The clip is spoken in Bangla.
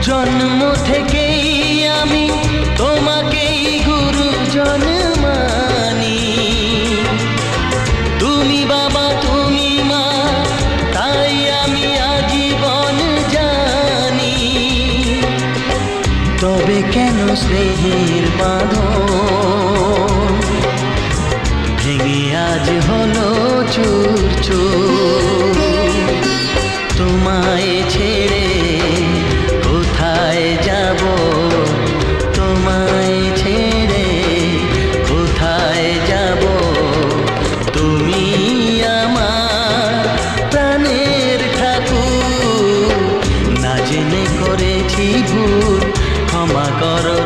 জন্ম থেকেই আমি তোমাকেই গুরুজন মানি। তুমি বাবা তুমি মা, তাই আমি আজীবন জানি। তবে কেন স্নেহের বাঁধন ভেঙে আজ হলো চুর চুর? তোমায় ছেড়ে কোথায় যাব, তোমায় ছেড়ে কোথায় যাব? তুমি আমার প্রাণের ঠাকুর, না জেনে করেছি ভুল, ক্ষমা করো।